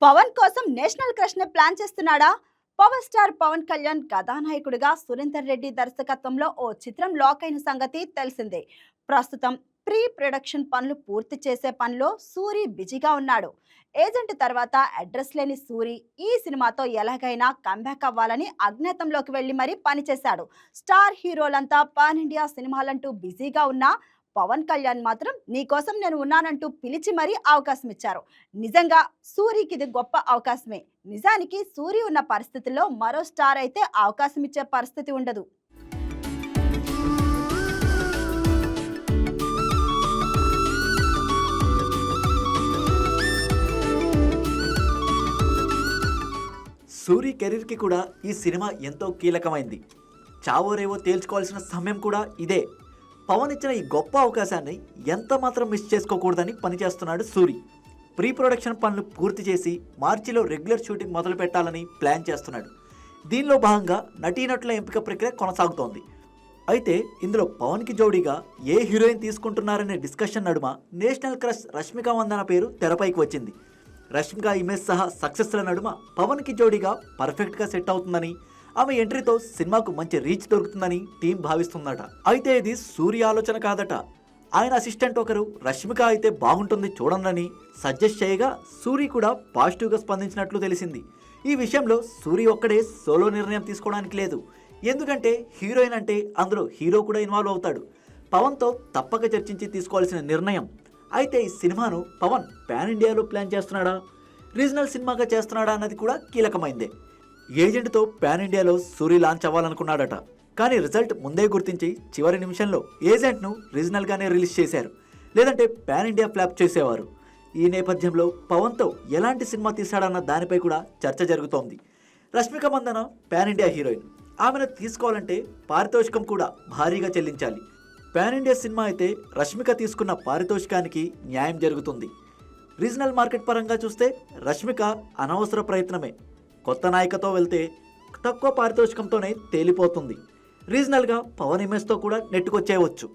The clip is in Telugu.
పవన్ కోసం నేషనల్ క్రష్ ని ప్లాన్ చేస్తున్నాడా? పవర్ స్టార్ పవన్ కళ్యాణ్ కథానాయకుడిగా సురేందర్ రెడ్డి దర్శకత్వంలో ఓ చిత్రం లాక్ అయిన సంగతి తెలిసిందే. ప్రస్తుతం ప్రీ ప్రొడక్షన్ పనులు పూర్తి చేసే పనిలో సూరి బిజీగా ఉన్నాడు. ఏజెంట్ తర్వాత అడ్రస్ లేని సూరి ఈ సినిమాతో ఎలాగైనా కంబ్యాక్ అవ్వాలని అజ్ఞాతంలోకి వెళ్లి మరీ పనిచేశాడు. స్టార్ హీరోలంతా పాన్ ఇండియా సినిమాలంటూ బిజీగా ఉన్నా పవన్ కళ్యాణ్ మాత్రం నీకోసం నేను ఉన్నానంటూ పిలిచి మరీ అవకాశం ఇచ్చారు. నిజంగా సూరికి ఇది గొప్ప అవకాశమే. నిజానికి సూరి ఉన్న పరిస్థితుల్లో మరో స్టార్ అయితే అవకాశం ఇచ్చే పరిస్థితి ఉండదు. సూరి కెరీర్కి కూడా ఈ సినిమా ఎంతో కీలకమైంది. చావో రేవో తేల్చుకోవాల్సిన సమయం కూడా ఇదే. పవన్ ఇచ్చిన ఈ గొప్ప అవకాశాన్ని ఎంత మాత్రం మిస్ చేసుకోకూడదని పనిచేస్తున్నాడు సూరి. ప్రీ ప్రొడక్షన్ పనులు పూర్తి చేసి మార్చిలో రెగ్యులర్ షూటింగ్ మొదలు పెట్టాలని ప్లాన్ చేస్తున్నాడు. దీనిలో భాగంగా నటీనటుల ఎంపిక ప్రక్రియ కొనసాగుతోంది. అయితే ఇందులో పవన్కి జోడీగా ఏ హీరోయిన్ తీసుకుంటున్నారనే డిస్కషన్ నడుమ నేషనల్ క్రష్ రష్మిక మందన పేరు తెరపైకి వచ్చింది. రష్మిక ఇమేజ్ సహా సక్సెస్ల నడుమ పవన్కి జోడీగా పర్ఫెక్ట్గా సెట్ అవుతుందని, ఆమె ఎంట్రీతో సినిమాకు మంచి రీచ్ దొరుకుతుందని టీం భావిస్తుందట. అయితే ఇది సూర్య ఆలోచన కాదట. ఆయన అసిస్టెంట్ ఒకరు రష్మిక అయితే బాగుంటుంది చూడండి సజెస్ట్ చేయగా సూరి కూడా పాజిటివ్గా స్పందించినట్లు తెలిసింది. ఈ విషయంలో సూరి ఒక్కడే సోలో నిర్ణయం తీసుకోవడానికి లేదు. ఎందుకంటే హీరోయిన్ అంటే అందులో హీరో కూడా ఇన్వాల్వ్ అవుతాడు. పవన్తో తప్పక చర్చించి తీసుకోవాల్సిన నిర్ణయం. అయితే ఈ సినిమాను పవన్ పాన్ ఇండియాలో ప్లాన్ చేస్తున్నాడా, రీజనల్ సినిమాగా చేస్తున్నాడా అన్నది కూడా కీలకమైందే. ఏజెంట్తో పాన్ ఇండియాలో సూరి లాంచ్ అవ్వాలనుకున్నాడట. కానీ రిజల్ట్ ముందే గుర్తించి చివరి నిమిషంలో ఏజెంట్ను రీజనల్గానే రిలీజ్ చేశారు. లేదంటే పాన్ ఇండియా ఫ్లాప్ చేసేవారు. ఈ నేపథ్యంలో పవన్తో ఎలాంటి సినిమా తీశాడన్న దానిపై కూడా చర్చ జరుగుతోంది. Rashmika Mandanna pan India heroine. ఆమెను తీసుకోవాలంటే పారితోషికం కూడా భారీగా చెల్లించాలి. పాన్ ఇండియా సినిమా అయితే రష్మిక తీసుకున్న పారితోషికానికి న్యాయం జరుగుతుంది. రీజనల్ మార్కెట్ పరంగా చూస్తే రష్మిక అనవసర ప్రయత్నమే. కొత్త నాయికతో వెళ్తే తక్కువ పారితోషికంతోనే తేలిపోతుంది. రీజనల్గా పవన్ ఇమేజ్తో కూడా నెట్టుకొచ్చేయవచ్చు.